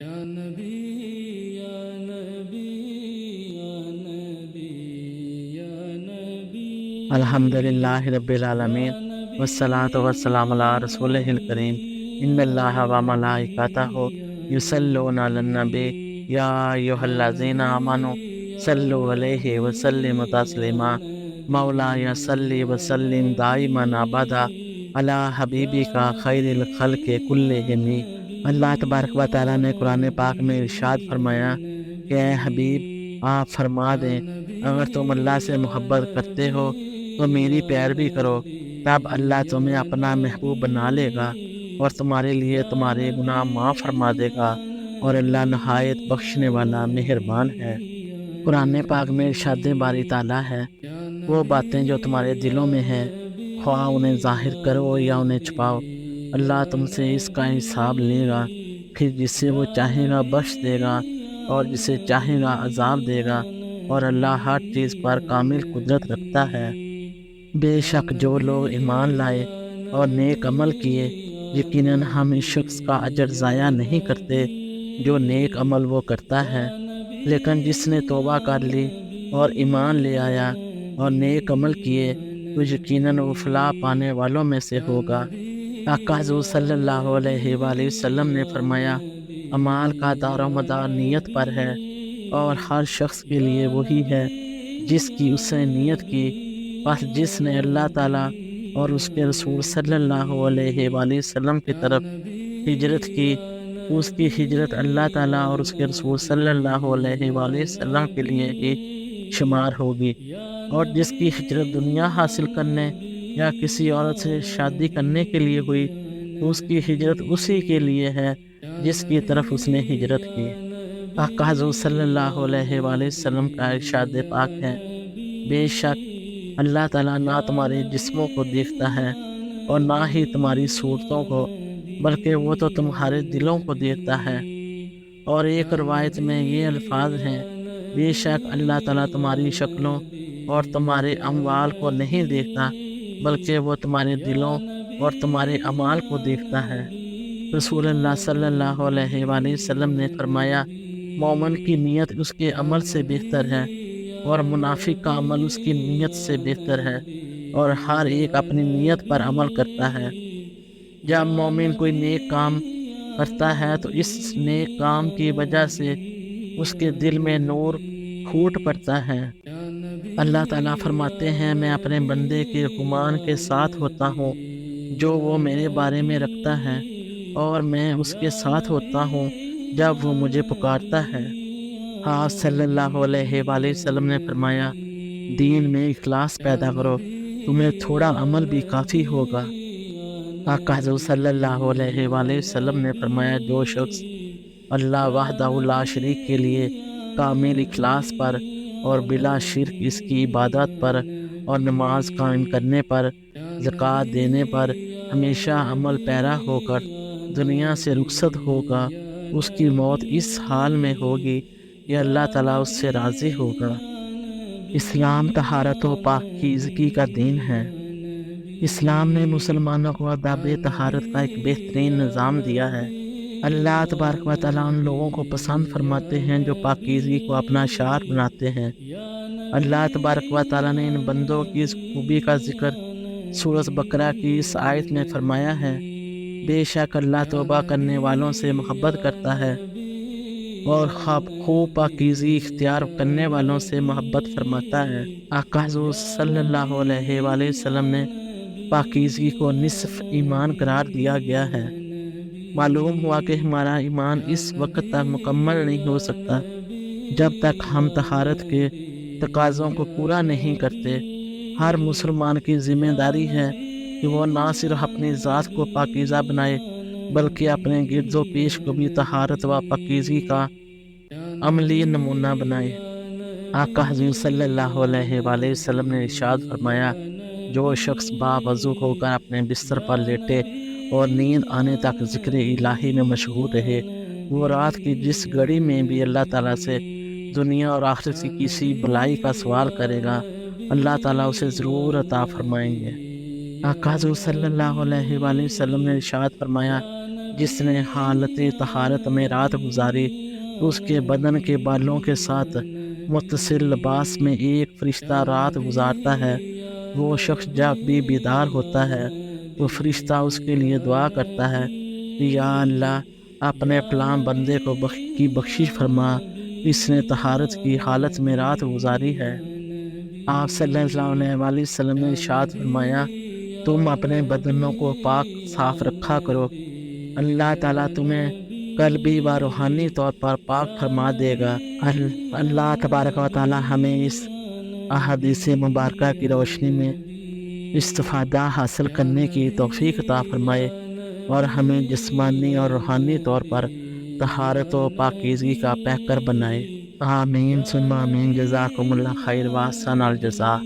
یا نبی یا نبی یا نبی یا نبی الحمدللہ رب العالمین والصلاة والسلام علی رسولہ الکریم ان اللہ و ملائکتہ یصلون علی النبی یا ایھا الذین آمنوا صلوا علیہ وسلموا تسلیما مولایا صلی وسلم دائما ابدا علی حبیبک خیر الخلق کلہم۔ اللہ تبارک و تعالیٰ نے قرآن پاک میں ارشاد فرمایا کہ اے حبیب آپ فرما دیں اگر تم اللہ سے محبت کرتے ہو تو میری پیروی کرو، تب اللہ تمہیں اپنا محبوب بنا لے گا اور تمہارے لیے تمہارے گناہ معاف فرما دے گا، اور اللہ نہایت بخشنے والا مہربان ہے۔ قرآن پاک میں ارشاد باری تعالیٰ ہے وہ باتیں جو تمہارے دلوں میں ہیں خواہ انہیں ظاہر کرو یا انہیں چھپاؤ، اللہ تم سے اس کا حساب لے گا، پھر جسے وہ چاہے گا بخش دے گا اور جسے چاہے گا عذاب دے گا، اور اللہ ہر چیز پر کامل قدرت رکھتا ہے۔ بے شک جو لوگ ایمان لائے اور نیک عمل کیے یقیناً ہم اس شخص کا اجر ضائع نہیں کرتے جو نیک عمل وہ کرتا ہے، لیکن جس نے توبہ کر لی اور ایمان لے آیا اور نیک عمل کیے تو یقیناً وہ فلاح پانے والوں میں سے ہوگا۔ آقا حضور صلی اللہ علیہ وآلہ وسلم نے فرمایا اعمال کا دار و مدار نیت پر ہے، اور ہر شخص کے لیے وہی ہے جس کی اس نے نیت کی، بس جس نے اللہ تعالیٰ اور اس کے رسول صلی اللہ علیہ وآلہ وسلم کی طرف ہجرت کی اس کی ہجرت اللہ تعالیٰ اور اس کے رسول صلی اللہ علیہ وآلہ وسلم کے لیے ہی شمار ہوگی، اور جس کی ہجرت دنیا حاصل کرنے یا کسی عورت سے شادی کرنے کے لیے ہوئی تو اس کی ہجرت اسی کے لیے ہے جس کی طرف اس نے ہجرت کی۔ آقا حضور صلی اللہ علیہ وآلہ وسلم کا ارشاد پاک ہے بے شک اللہ تعالیٰ نہ تمہارے جسموں کو دیکھتا ہے اور نہ ہی تمہاری صورتوں کو، بلکہ وہ تو تمہارے دلوں کو دیکھتا ہے۔ اور ایک روایت میں یہ الفاظ ہیں بے شک اللہ تعالیٰ تمہاری شکلوں اور تمہارے اموال کو نہیں دیکھتا بلکہ وہ تمہارے دلوں اور تمہارے اعمال کو دیکھتا ہے۔ رسول اللہ صلی اللہ علیہ وآلہ وسلم نے فرمایا مومن کی نیت اس کے عمل سے بہتر ہے اور منافق کا عمل اس کی نیت سے بہتر ہے، اور ہر ایک اپنی نیت پر عمل کرتا ہے۔ جب مومن کوئی نیک کام کرتا ہے تو اس نیک کام کی وجہ سے اس کے دل میں نور پھوٹ پڑتا ہے۔ اللہ تعالیٰ فرماتے ہیں میں اپنے بندے کے گمان کے ساتھ ہوتا ہوں جو وہ میرے بارے میں رکھتا ہے، اور میں اس کے ساتھ ہوتا ہوں جب وہ مجھے پکارتا ہے۔ آپ صلی اللہ علیہ وآلہ وسلم نے فرمایا دین میں اخلاص پیدا کرو، تمہیں تھوڑا عمل بھی کافی ہوگا۔ آقا حضور صلی اللہ علیہ وآلہ وسلم نے فرمایا جو شخص اللہ وحدہ لا شریک کے لیے کامل اخلاص پر اور بلا شرک اس کی عبادت پر اور نماز قائم کرنے پر، زکوٰۃ دینے پر ہمیشہ عمل پیرا ہو کر دنیا سے رخصت ہوگا، اس کی موت اس حال میں ہوگی کہ اللہ تعالیٰ اس سے راضی ہوگا۔ اسلام طہارت و پاکیزگی کا دین ہے۔ اسلام نے مسلمانوں کو آداب طہارت کا ایک بہترین نظام دیا ہے۔ اللہ تبارک و تعالیٰ ان لوگوں کو پسند فرماتے ہیں جو پاکیزگی کو اپنا شعار بناتے ہیں۔ اللہ تبارک و تعالیٰ نے ان بندوں کی اس خوبی کا ذکر سورۃ بقرہ کی اس آیت میں فرمایا ہے بے شک اللہ توبہ کرنے والوں سے محبت کرتا ہے اور خوب پاکیزگی اختیار کرنے والوں سے محبت فرماتا ہے۔ آقا حضور صلی اللہ علیہ وآلہ وسلم نے پاکیزگی کو نصف ایمان قرار دیا گیا ہے۔ معلوم ہوا کہ ہمارا ایمان اس وقت تک مکمل نہیں ہو سکتا جب تک ہم طہارت کے تقاضوں کو پورا نہیں کرتے۔ ہر مسلمان کی ذمہ داری ہے کہ وہ نہ صرف اپنی ذات کو پاکیزہ بنائے بلکہ اپنے گرد و پیش کو بھی طہارت و پاکیزگی کا عملی نمونہ بنائے۔ آقا حضور صلی اللہ علیہ وآلہ وسلم نے ارشاد فرمایا جو شخص باوضو ہو کر اپنے بستر پر لیٹے اور نیند آنے تک ذکر الہی میں مشغول رہے وہ رات کی جس گھڑی میں بھی اللہ تعالیٰ سے دنیا اور آخرت کی کسی بلائی کا سوال کرے گا اللہ تعالیٰ اسے ضرور عطا فرمائیں گے۔ آقا حضور صلی اللہ علیہ وآلہ وسلم نے ارشاد فرمایا جس نے حالت طہارت میں رات گزاری تو اس کے بدن کے بالوں کے ساتھ متصل لباس میں ایک فرشتہ رات گزارتا ہے۔ وہ شخص جب بھی بیدار ہوتا ہے تو فرشتہ اس کے لیے دعا کرتا ہے کہ یا اللہ اپنے فلاں بندے کو کی بخشش فرما، اس نے طہارت کی حالت میں رات گزاری ہے۔ آپ صلی اللہ علیہ وآلہ وسلم نے ارشاد فرمایا، تم اپنے بدنوں کو پاک صاف رکھا کرو، اللہ تعالیٰ تمہیں قلبی و روحانی طور پر پاک فرما دے گا۔ اللہ تبارک و تعالیٰ ہمیں اس احادیث مبارکہ کی روشنی میں استفادہ حاصل کرنے کی توفیق عطا فرمائے اور ہمیں جسمانی اور روحانی طور پر طہارت و پاکیزگی کا پیکر بنائے۔ آمین ثم آمین۔ جزاکم اللہ خیر و احسن الجزاء۔